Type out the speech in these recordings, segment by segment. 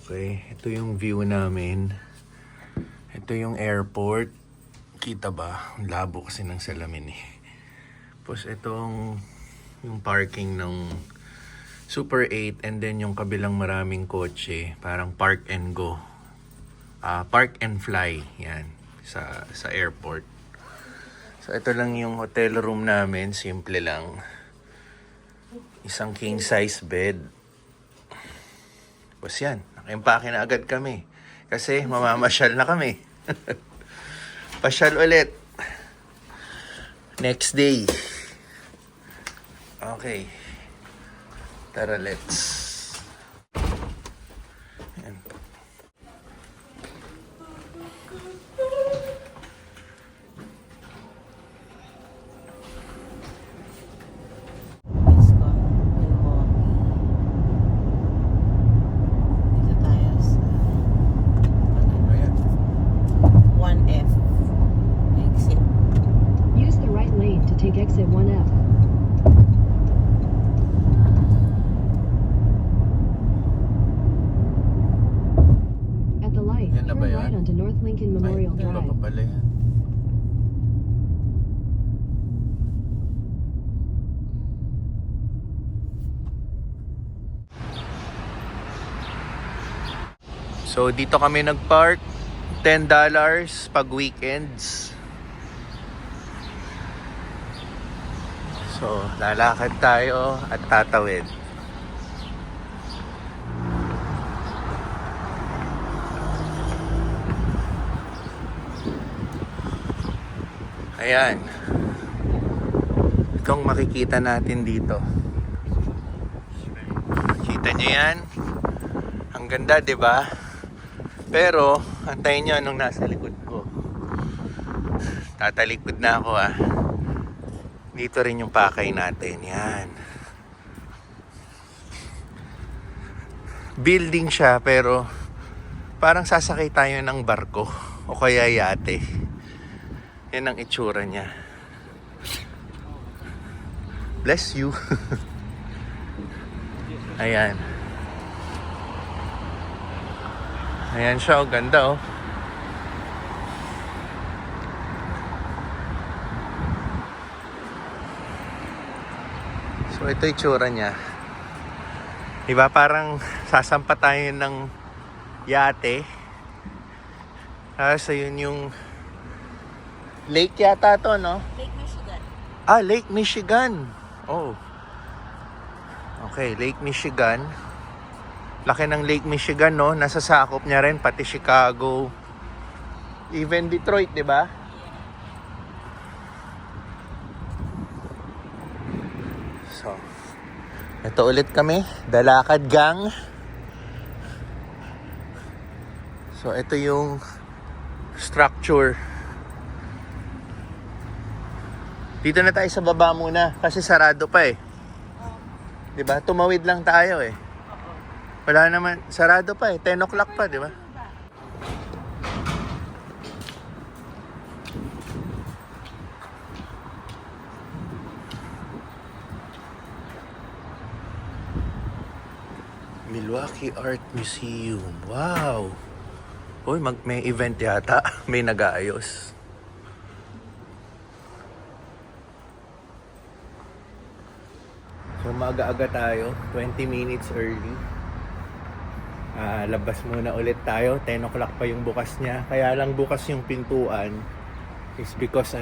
Okay, ito yung view namin. Ito yung airport. Kita ba? Ang labo kasi ng salamin eh. Tapos itong yung parking ng Super 8 and then yung kabilang maraming kotse. Parang park and go. Park and fly. Yan. Sa airport. So ito lang yung hotel room namin. Simple lang. Isang king size bed. Tapos yan. Nakimpake na agad kami. Kasi mamamasyal na kami. Pasyal ulit. Next day. Okay. Tara, let's. Yan. Ayan. 1F. Exit. Use the right lane to take exit 1F. At the light, Yan na turn ba right yan? onto North Lincoln Memorial Ay, iba Drive. pa pala yan. So dito kami nagpark. $10 pag weekends. So lalakad tayo at tatawid. Ayan. Itong makikita natin dito. Kita nyo yan? Ang ganda, di ba? Pero, antayin nyo anong nasa likod ko. Tatalikod na ako ah. Dito rin yung pakay natin. Yan. Building siya pero parang sasakay tayo ng barko o kaya yate. Yan ang itsura niya. Bless you. Ayan. Ayan siya, oh, ganda oh. So ito itsura niya. Diba parang sasampa tayo ng yate. So yun yung lake yata to, no? Lake Michigan. Lake Michigan. Oh. Okay, Lake Michigan. Laki ng Lake Michigan, no? Nasasakop niya rin pati Chicago. Even Detroit, 'di ba? So, ito ulit kami, Dalakad Gang. So, ito yung structure. Dito na tayo sa baba muna kasi sarado pa eh. 'Di ba? Tumawid lang tayo eh. Wala naman, sarado pa eh. 10 o'clock pa, 'di ba? Milwaukee Art Museum. Wow. Uy, may event yata. May nag-aayos. So maaga-aga tayo, 20 minutes early. Labas muna ulit tayo, 10 o'clock pa yung bukas niya. Kaya lang bukas yung pintuan is because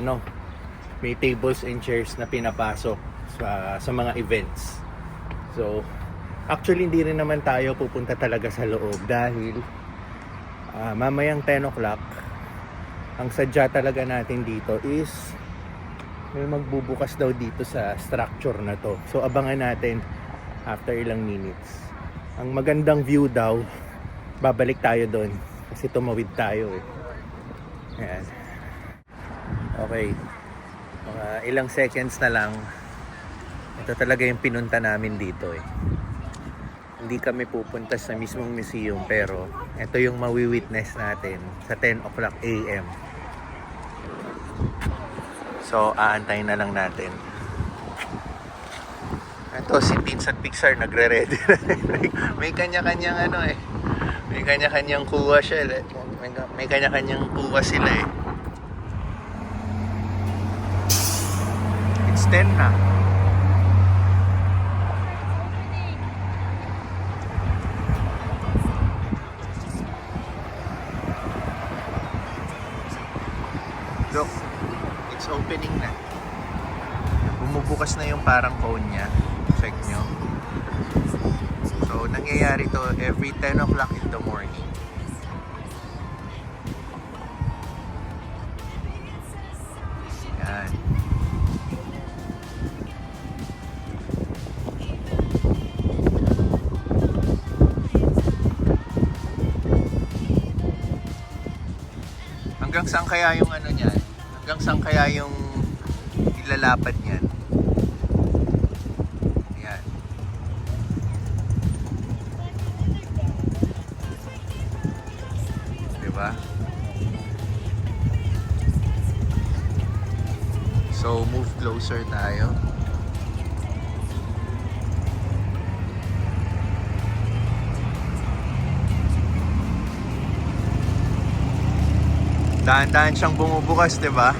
may tables and chairs na pinapasok sa mga events. So actually hindi rin naman tayo pupunta talaga sa loob dahil mamayang 10 o'clock ang sadya talaga natin dito is may magbubukas daw dito sa structure na to. So abangan natin after ilang minutes. Ang magandang view daw, babalik tayo doon kasi tumawid tayo eh. Ayan. Okay. Mga ilang seconds na lang. Ito talaga yung pinunta namin dito eh. Hindi kami pupunta sa mismong museum pero ito yung mawi-witness natin sa 10 o'clock AM. So, aantayin na lang natin. Ito Ito si Teens at Pixar nagre-ready na. May kanya-kanyang ano eh. May kanya-kanyang kuha siya eh. May kanya-kanyang kuha sila eh. It's 10 na. Look, it's opening na. Bumubukas na yung parang cone niya. Check nyo. So, nangyayari to every 10 o'clock in the morning. Yan. Hanggang saan kaya yung ano niyan? Hanggang saan kaya yung ilalapad niyan? Ayan. Diba? So, move closer tayo. Dahan-dahan siyang bumubukas, di ba?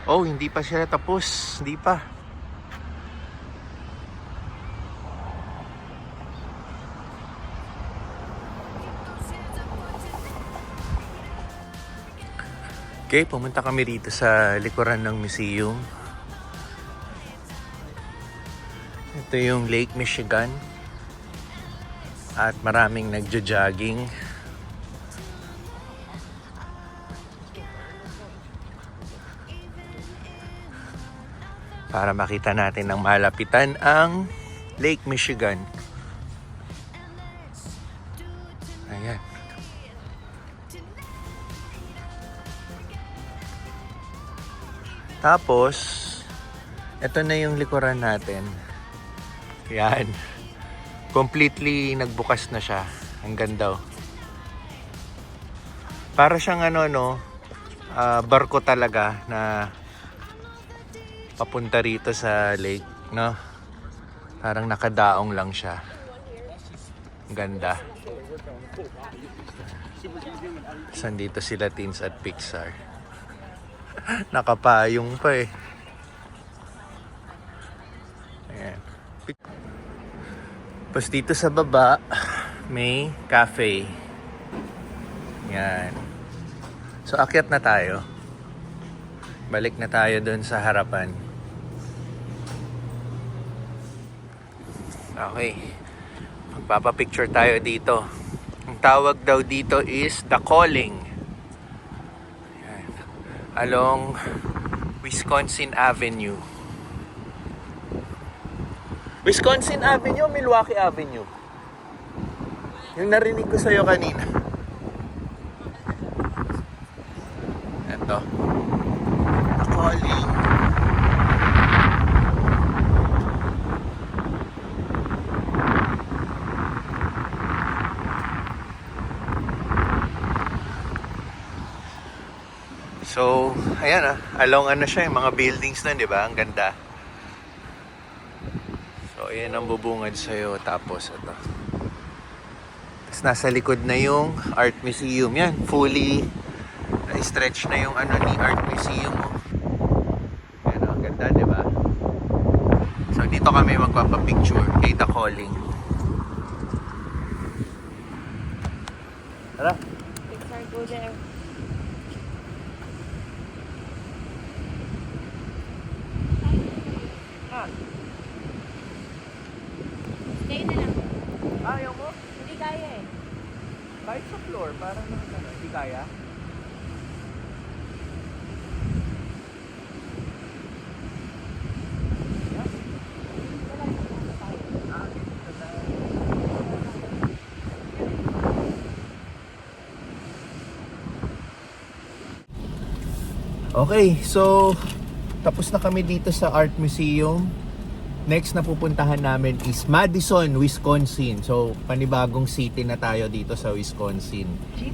Oh, hindi pa siya tapos. Hindi pa. Okay, pumunta kami dito sa likuran ng museum. Ito yung Lake Michigan. At maraming nagjo-jogging. Para makita natin ng malapitan ang Lake Michigan. Ayan. Tapos, ito na yung likuran natin. Yan. Completely nagbukas na siya. Ang ganda. Para siyang barko talaga na papunta rito sa lake, no? Parang nakadaong lang siya. Ang ganda. Sandito sila Teens at Pixar. Nakapayong pa eh. Ayan. Tapos dito sa baba, may cafe. Yan. So, akyat na tayo. Balik na tayo dun sa harapan. Okay. Magpapapicture tayo dito. Ang tawag daw dito is The Calling. Yan. Along Wisconsin Avenue. Wisconsin Avenue, Milwaukee Avenue. Yung narinig ko sa'yo kanina. Ito. The Calling. So, ayan along siya, yung mga buildings na, di ba? Ang ganda. So, ayan ang bubungad sa'yo. Tapos, ito. Tapos, nasa likod na yung Art Museum. Yan, fully na-stretch na yung ni Art Museum. Ayan, ang ganda, di ba? So, dito kami magpapapicture kay The Calling. Tara. Pixar, go there. Stay na lang. Ayaw mo? Hindi kaya eh. Kahit sa floor, parang hindi kaya. Okay, so tapos na kami dito sa Art Museum. next na pupuntahan namin is Madison, Wisconsin. So, panibagong city na tayo dito sa Wisconsin.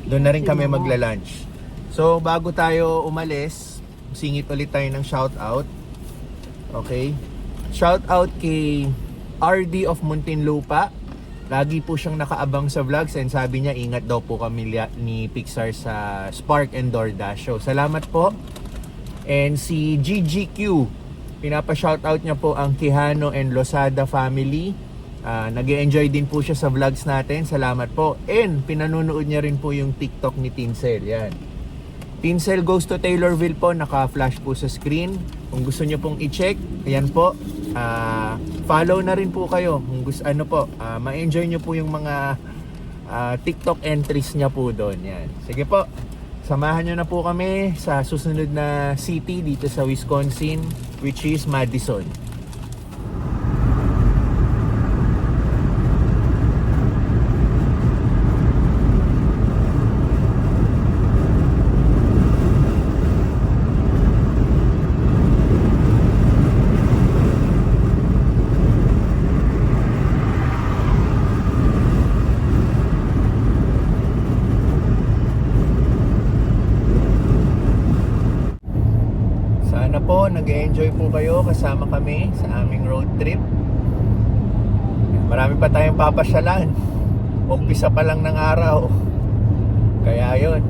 Doon na rin kami magla-lunch. So, bago tayo umalis, singit ulit tayo ng shoutout. Okay? Shoutout kay RD of Muntinlupa. Lagi po siyang nakaabang sa vlogs and sabi niya ingat daw po kami ni Pixar sa Spark and DoorDash. So, salamat po. And si GGQ, pinapa-shoutout niya po ang Quijano and Losada family. Nag-enjoy din po siya sa vlogs natin. Salamat po. And pinanunood niya rin po yung TikTok ni Tinsel. Yan. Tinsel Goes to Taylorville po. Naka-flash po sa screen. Kung gusto niyo pong i-check, ayan po. Follow na rin po kayo kung gusto, ma-enjoy nyo po yung mga TikTok entries niya po doon. Yan. Sige po, samahan nyo na po kami sa susunod na city dito sa Wisconsin, which is Madison. Nag-enjoy po kayo kasama kami sa aming road trip. Marami pa tayong papasyalan. Umpisa pa lang ng araw. Kaya yun,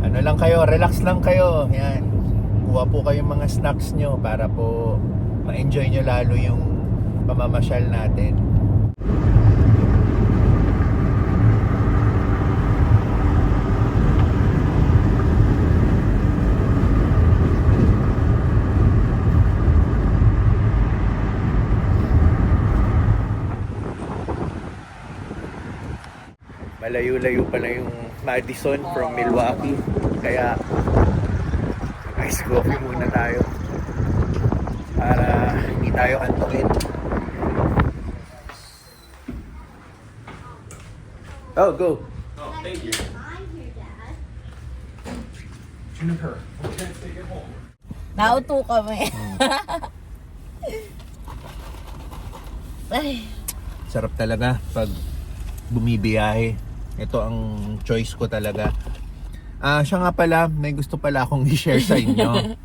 ano lang kayo, relax lang kayo. Yan. Kuha po kayong mga snacks nyo para po ma-enjoy nyo lalo yung pamamasyal natin. Malayo-layo pala yung Madison from Milwaukee. Kaya ice coffee muna tayo para hindi tayo antukin. Oh, go! Oh, thank you. Juniper, what can I take it home? Nauto kami. Ay. Sarap talaga pag bumibiyahe. Ito ang choice ko talaga. Siya nga pala, may gusto pala akong i-share sa inyo.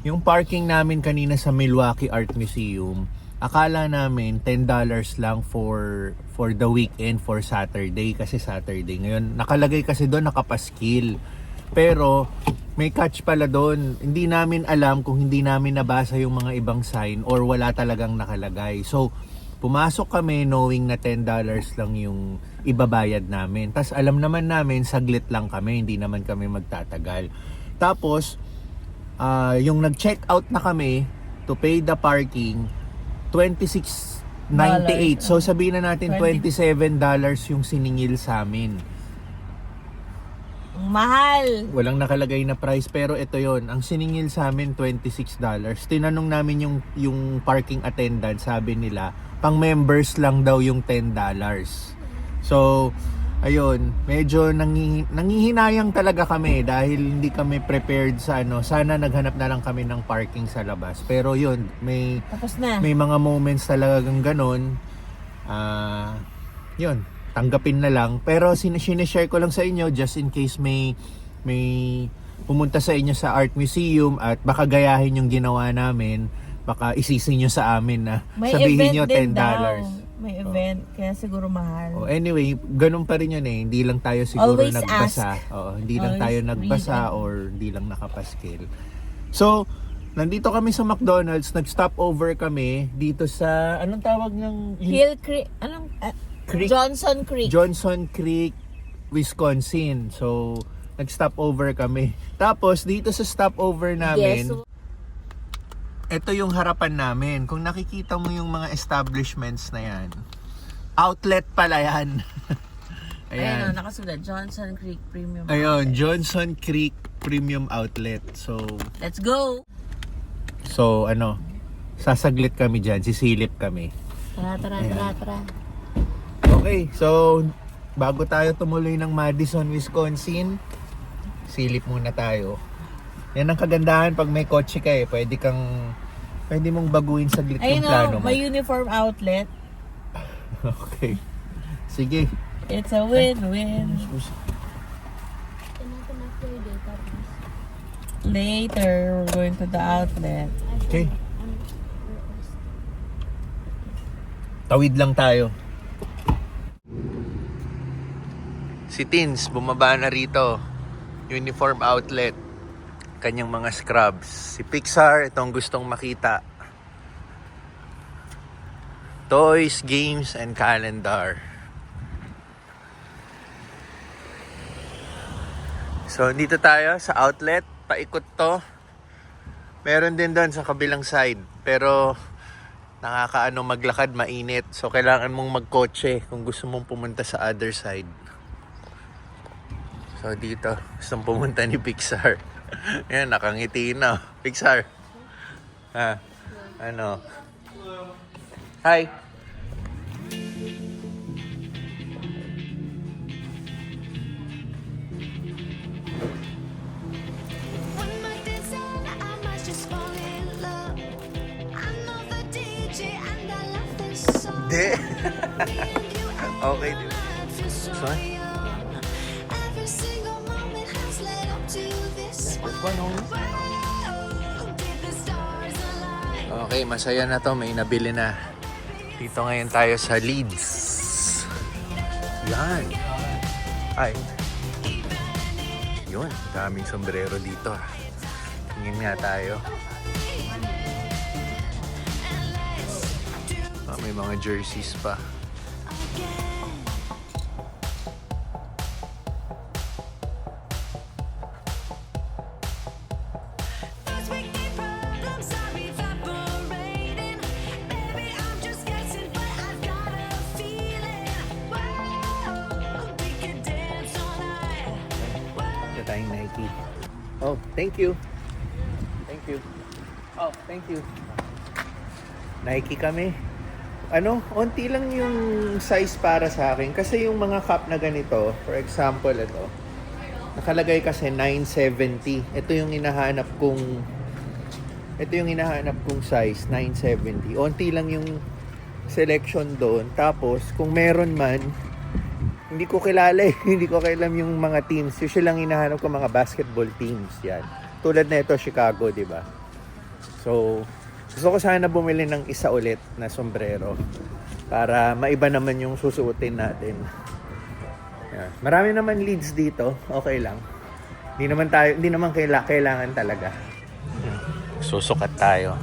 yung parking namin kanina sa Milwaukee Art Museum, akala namin $10 lang for the weekend, for Saturday, kasi Saturday. Ngayon, nakalagay kasi doon, nakapaskil. Pero, may catch pala doon. Hindi namin alam kung hindi namin nabasa yung mga ibang sign or wala talagang nakalagay. So, pumasok kami knowing na $10 lang yung ibabayad namin. Tas alam naman namin, saglit lang kami, hindi naman kami magtatagal. Tapos, yung nag-check out na kami to pay the parking, $26.98. So sabihin na natin $27 yung siningil sa amin. Mahal. Walang nakalagay na price pero ito yon. Ang siningil sa amin $26. Tinanong namin yung parking attendant, sabi nila pang members lang daw yung $10. So, ayun, medyo nangihinayang talaga kami dahil hindi kami prepared sa sana naghanap na lang kami ng parking sa labas. Pero yun, Tapos na. may mga moments talagang ganun. Yun, tanggapin na lang. Pero sinishare ko lang sa inyo just in case may pumunta sa inyo sa art museum at baka gayahin yung ginawa namin. Baka isisi nyo sa amin na May sabihin nyo event din $10. daw. May event, kaya siguro mahal. Anyway, ganun pa rin yun eh. Hindi lang tayo siguro Always nagbasa. ask. Hindi lang tayo Always nagbasa read. or hindi lang nakapaskil. So, nandito kami sa McDonald's. Nag-stop over kami dito sa, anong tawag ng? Hill Creek, Creek? Johnson Creek. Johnson Creek, Wisconsin. So, nag-stop over kami. Tapos, dito sa stopover namin, Yes. ito yung harapan namin. Kung nakikita mo yung mga establishments na yan, outlet pala yan. Ayan, nakasulat. Johnson Creek Premium Ayun, Outlet. Johnson Creek Premium Outlet. So, Let's go! sasaglit kami dyan. Sisilip kami. Tara. Okay, so, bago tayo tumuloy ng Madison, Wisconsin, silip muna tayo. Yan ang kagandahan pag may kotse ka eh. Pwede kang Pwede mong baguhin saglit Ayun yung plano o, mo. may uniform outlet. Okay. Sige. It's a win-win. Later, we're going to the outlet. Okay. Tawid lang tayo. Si Tins, bumaba na rito. Uniform outlet. Kanyang mga scrubs. Si Pixar, itong gustong makita. Toys, games, and calendar. So, dito tayo sa outlet. Paikot to. Meron din doon sa kabilang side. Pero, nakakaano maglakad, mainit. So, kailangan mong magkotse kung gusto mong pumunta sa other side. So, dito. Gustong pumunta ni Pixar. Ayan, nakangiti na. Pixar. Ha? Ano? Hi. One night inside, I might just fall in love. I know the DJ and I love this song. Hindi. Okay. So every single moment has led up to this one. Did the stars align? Okay, masaya na to. May nabili na. Dito ngayon tayo sa Leeds. Yan. Ay. Yun, daming sombrero dito. Tingin nga tayo. May mga jerseys pa. Those wicked problems are evaporating. Baby, I'm just guessing, but I've got a feeling. Whoa, we could dance all night. Ito tayong Nike. Oh, thank you. Thank you. Oh, thank you. Nike kami. Ano, onti lang yung size para sa akin. Kasi yung mga cup na ganito, for example, ito, nakalagay kasi 970. Ito yung hinahanap kong size, 970. Onti lang yung selection doon. Tapos, kung meron man, hindi ko kilala eh. Hindi ko kailam yung mga teams. Usually lang hinahanap ko mga basketball teams. Yan. Tulad na ito, Chicago, di ba? So, gusto ko sana bumili ng isa ulit na sombrero para maiba naman yung susuotin natin. Yan. Marami naman leads dito. Okay lang. Hindi naman kailangan talaga. Susukat tayo.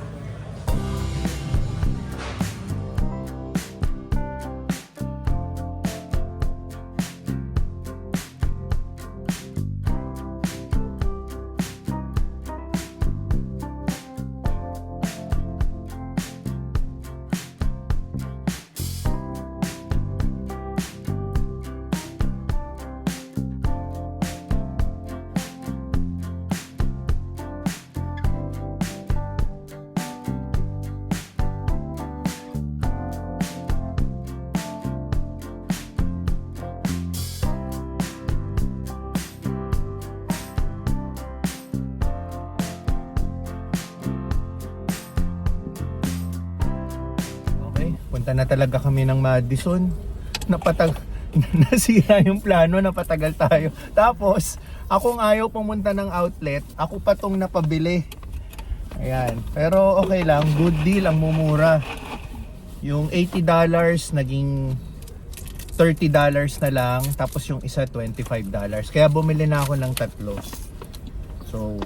Punta na talaga kami ng Madison. Nasira yung plano, napatagal tayo. Tapos, akong ayaw pumunta ng outlet, ako pa tong napabili. Ayan. Pero okay lang, good deal, ang mumura. Yung $80 naging $30 na lang, tapos yung isa $25. Kaya bumili na ako ng tatlo. So,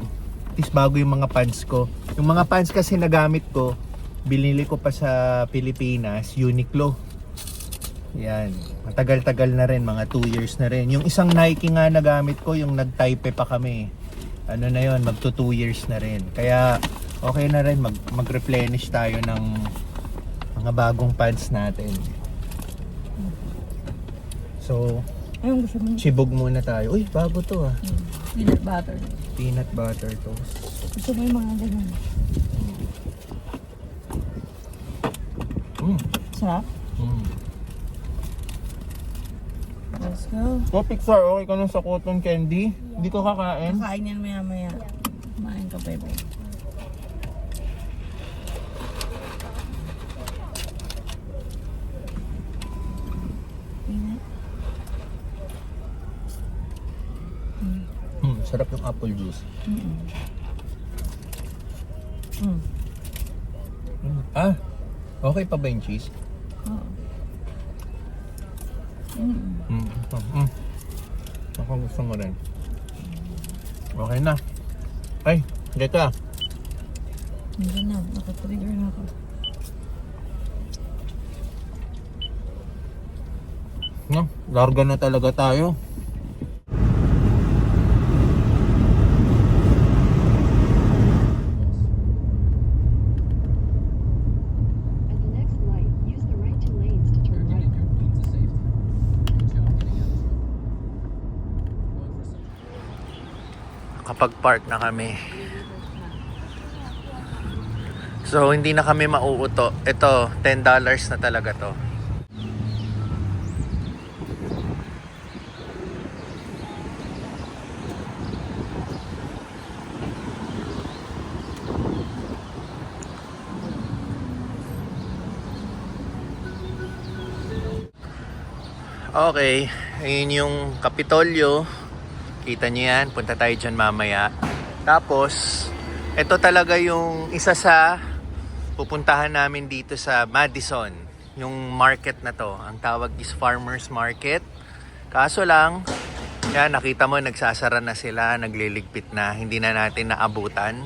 at least bago yung mga pants ko. Yung mga pants kasi nagamit ko, binili ko pa sa Pilipinas, Uniqlo. Yan. Matagal-tagal na rin, mga 2 years na rin. Yung isang Nike nga nagamit ko, yung nag-Taipei pa kami. Ano na yon, magto 2 years na rin. Kaya okay na rin mag-replenish tayo ng mga bagong pants natin. So, Ayun, gusto mo. chibog muna tayo. Uy, bago to ah. Peanut butter. Peanut butter toast. Gusto mo yung mga ganun. Sarap. Let's go. So, Pixar, okay ka nun sa cotton candy? Hindi ko kakain. Kain yan maya-maya. Kumain ka, Pepe. Sarap yung apple juice. Ah, okay pa ba yung cheese? Ako gusto mo rin. Okay na. Ay, dito. Hindi na, nakatrigger na ako. No, larga na talaga tayo. At the next light, use the right two lanes to turn right. Kapag park na kami. So, hindi na kami mauuto. Ito, $10 na talaga to. Okay, ayun yung Kapitolyo. Kita niyo yan, punta tayo dyan mamaya. Tapos, ito talaga yung isa sa pupuntahan namin dito sa Madison. Yung market na to. Ang tawag is Farmers Market. Kaso lang, yan, nakita mo nagsasara na sila, nagliligpit na. Hindi na natin naabutan.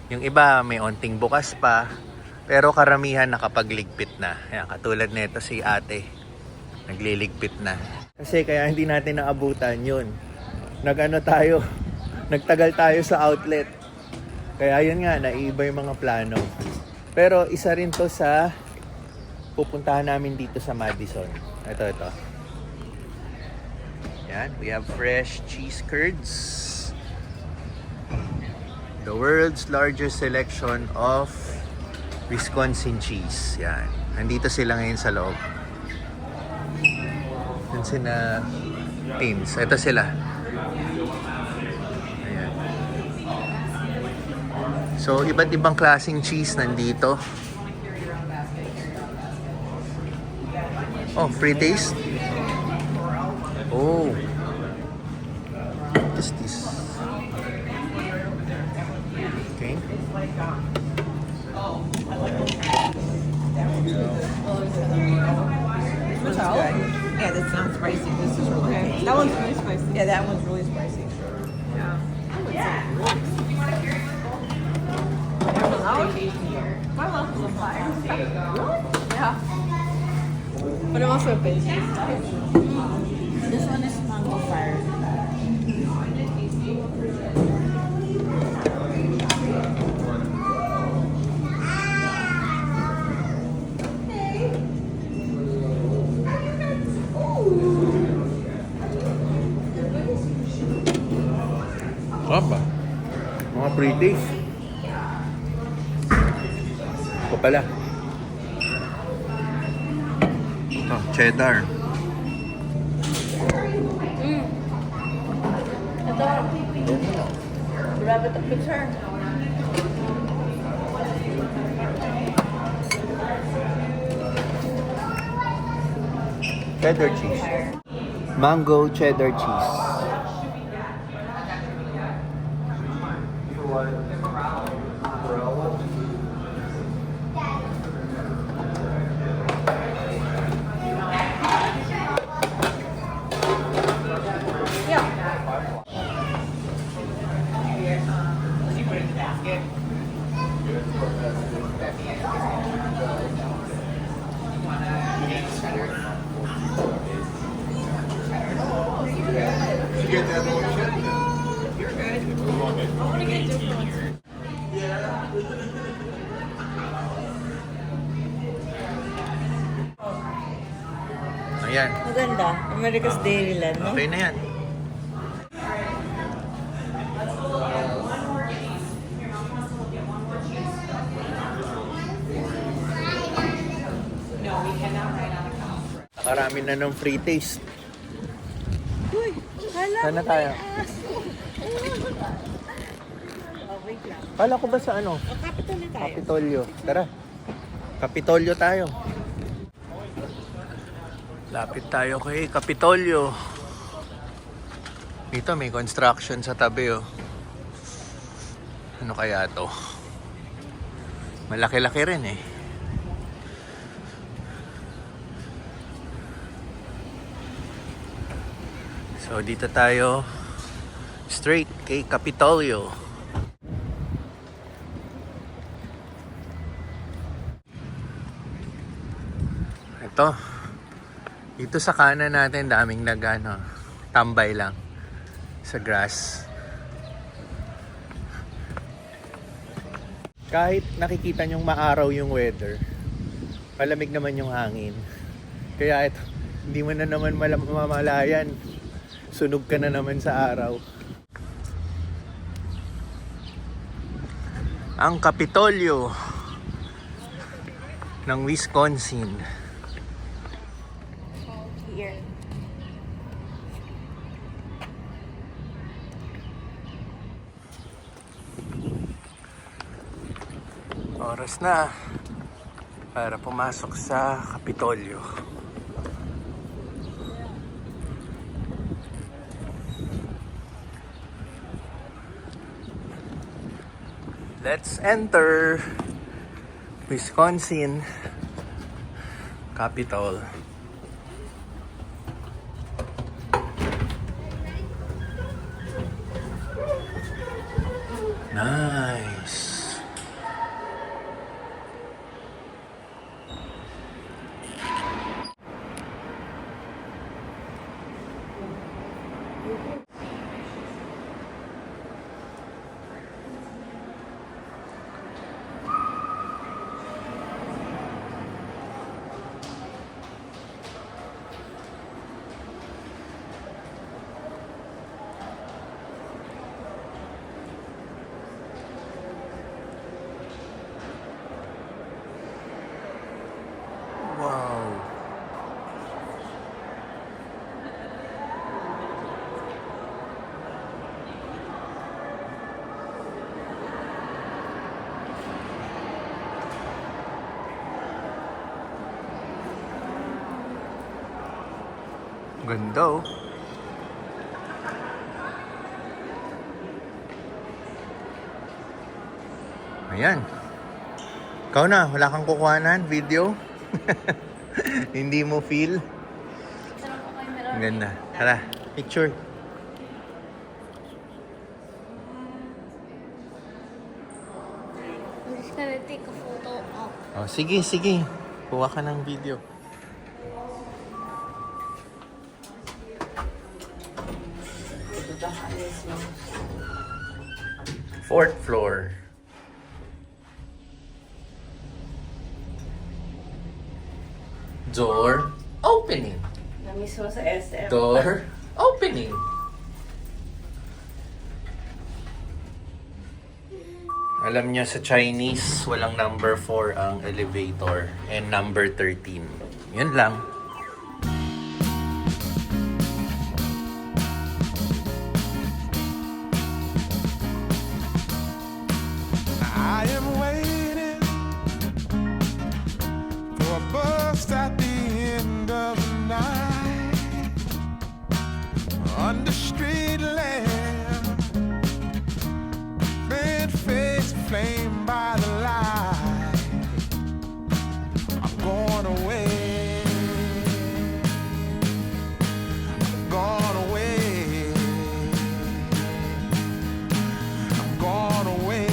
Yung iba, may onting bukas pa. Pero karamihan nakapagligpit na. Yan, katulad nito si ate. Nagliligpit na. Kasi kaya hindi natin naabutan yun. Nagtagal tayo sa outlet. Kaya yun nga, naiiba yung mga plano. Pero isa rin to sa pupuntahan namin dito sa Madison. Ito. Yan, we have fresh cheese curds. The world's largest selection of Wisconsin cheese. Yan. Nandito sila ngayon sa loob. Yan sina teams. Ito sila. Ayan. So, iba't ibang klaseng cheese nandito. Oh, free taste? Oh. What is this? Okay. Yeah, that's not spicy. This is really okay. That one's really spicy. Yeah, that one's really spicy. Yeah. My mouth is on fire. Yeah. But I'm also a big This one is mango fire. Apa? Mga pre-taste. Ito pala. Cheddar. Ito. Grab it a picture. Cheddar cheese. Mango cheddar cheese. Ayan. Maganda. America's Dairyland, no? Okay na yan. Nakarami na ng free taste. Uy, hala Sana tayo. wait lang. Kala ko ba sa ano? O, capital na tayo. Kapitolyo. Tara. Kapitolyo tayo. Lapit tayo kay Kapitolyo. Dito may construction sa tabi oh. Ano kaya to? Malaki-laki rin eh. So dito tayo straight kay Capitolio. Ito. Dito sa kanan natin daming tambay lang sa grass. Kahit nakikita nyong maaraw yung weather, malamig naman yung hangin. Kaya ito, hindi mo na naman mamalayan. Sunog ka na naman sa araw. Ang Capitolio ng Wisconsin. Here. Oras na para pumasok sa Capitolio. Let's enter Wisconsin Capitol. Nice. Wow. Ganda oh. Ayan. Ikaw na, wala kang kukuhanan video? Hindi mo feel? Ang ganda. Tara, picture. I'm just gonna take a photo of. Oh, sige, sige. Kuha ka ng video. Fourth floor. Door opening. Namiss mo sa SM. Door opening. Alam niyo sa Chinese, walang number 4 ang elevator and number 13. Yun lang. I am waiting for a bus at the end of the night under street lamp, red face flamed by the light. I'm going away. I'm going away. I'm going away.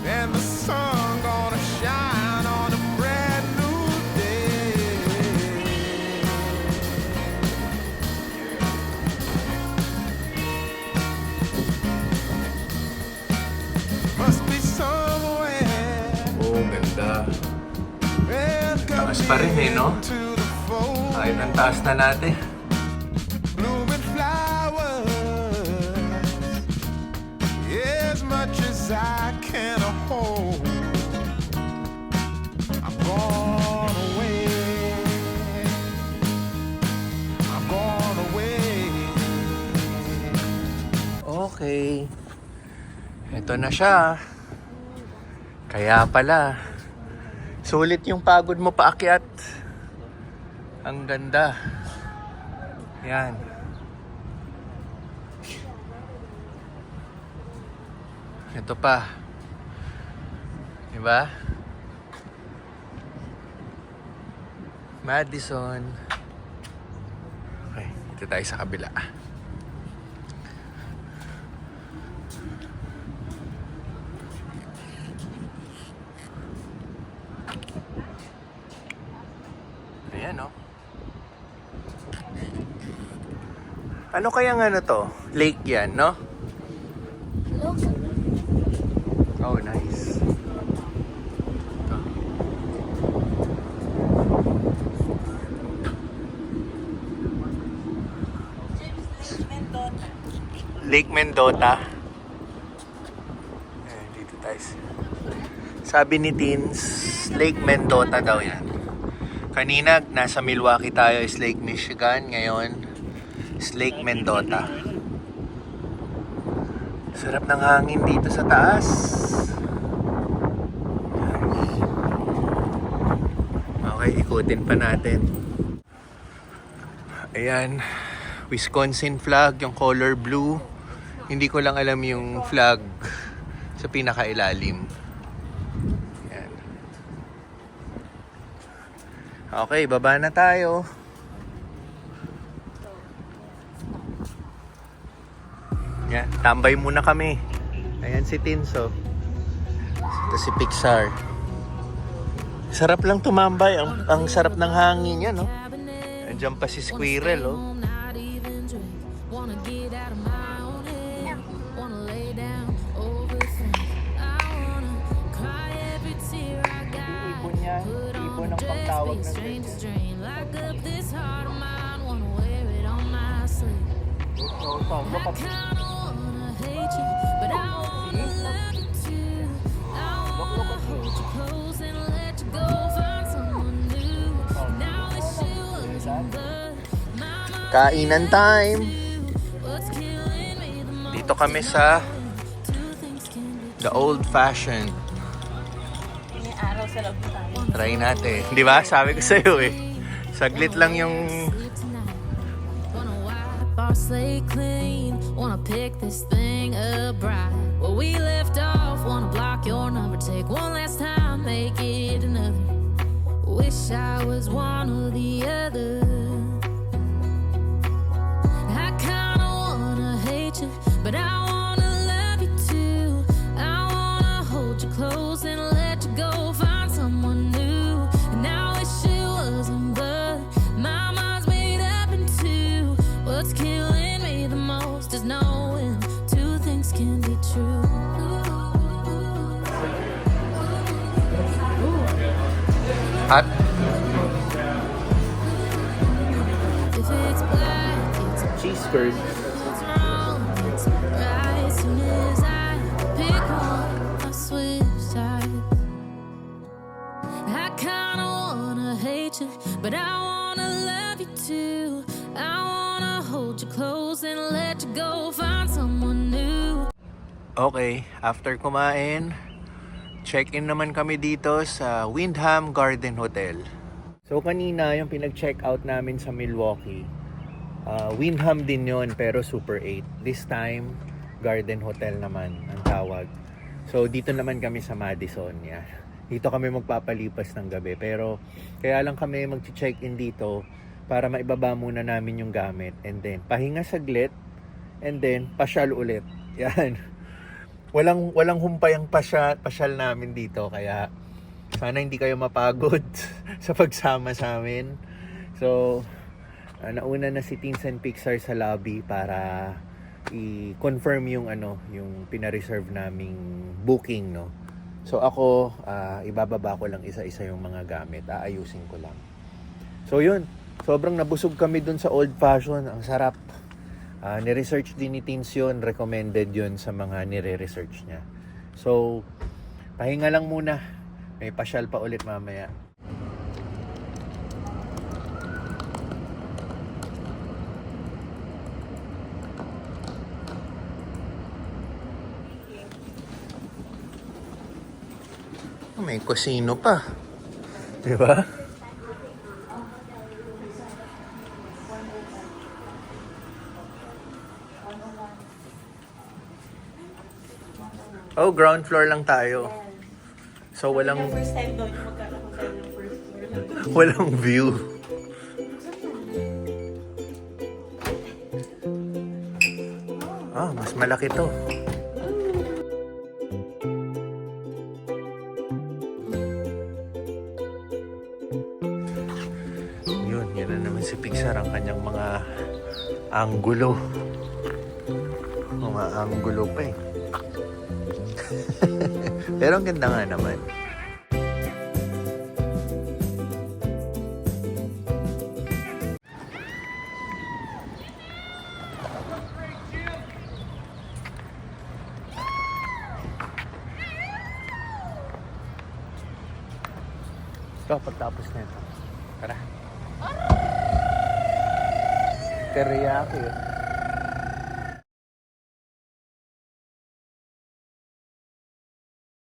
And the sun gonna shine on a brand new day. Must be somewhere. Oh, ganda. Welcome Taas pa rin eh, no? to the fold. Kahit ang taas na natin. Blooming flowers, as much as I can hold. I'm gone away. I'm gone away. Okay. Ito na siya. Kaya pala. Sulit yung pagod mo paakyat. Ang ganda. Yan. Ito pa. Diba? Madison. Okay, dito tayo sa kabila. Ayan, oh. Ano kayang ano to? Lake yan, no? Oh, nice. Ito. Lake Mendota. Ayan, dito tayo. Sabi ni Teens, Lake Mendota daw yan. Kanina, nasa Milwaukee tayo is Lake Michigan. Ngayon, is Lake Mendota. Sarap ng hangin dito sa taas. Okay, ikutin pa natin. Ayan, Wisconsin flag, yung color blue. Hindi ko lang alam yung flag sa pinakailalim. Ayan. Okay, baba na tayo. Yan, tambay muna kami. Ayan si Tinso. Ito si Pixar. Sarap lang tumambay. Ang sarap ng hangin yan, no? Andiyan pa si Squirrel, oh. Ibon yan. Ibon ang pagtawag ng Kainan time. Dito kami sa The Old Fashioned. Try natin. Di ba? Sabi ko sa'yo eh. Saglit lang yung... Slate clean, wanna pick this thing up right where we left off, wanna block your number, take one last time, make it another. Wish I was one or the other. I kinda wanna hate you, but I wanna love you too. I wanna hold you close and let you go, find someone new. And I wish it wasn't, but my mind's made up in two. What's killing me the most is knowing two things can be true. Hot? If it's black, it's Cheese curd. wrong, it's right. As soon as I pick one, I switch sides. I kinda wanna hate you, but I wanna love you too. I wanna hold you close and let you go, find someone new. Okay, after kumain, check-in naman kami dito sa Windham Garden Hotel. So kanina yung pinag-check out namin sa Milwaukee, Windham din yon pero Super 8. This time, Garden Hotel naman ang tawag. So dito naman kami sa Madison. Yeah. Dito kami magpapalipas ng gabi. Pero kaya lang kami mag-check-in dito para maibaba muna namin yung gamit. And then pahinga saglit. And then pasyal ulit. Yan. Walang humpay ang pasyal namin dito. Kaya sana hindi kayo mapagod sa pagsama sa amin. So, nauna na si Teens and Pixar sa lobby para i-confirm yung yung pina-reserve naming booking, no. So ako, ibababa ko lang isa-isa yung mga gamit, aayusin ko lang. So yun, sobrang nabusog kami dun sa Old Fashion, ang sarap. Ni-research din ni Teens yun, recommended yun sa mga nire-research niya. So, pahinga lang muna. May pasyal pa ulit mamaya. May kusino pa. Diba? Oh, ground floor lang tayo. So, walang... First time daw yung magkakaroon tayo ng first floor. Walang view. Ah, mas malaki to. Yun na naman si Pixar ang kanyang mga anggulo. Mga anggulo pa eh. Pero ang ganda nga naman. Ito, pagtapos na ito. Tara. Teriyaki.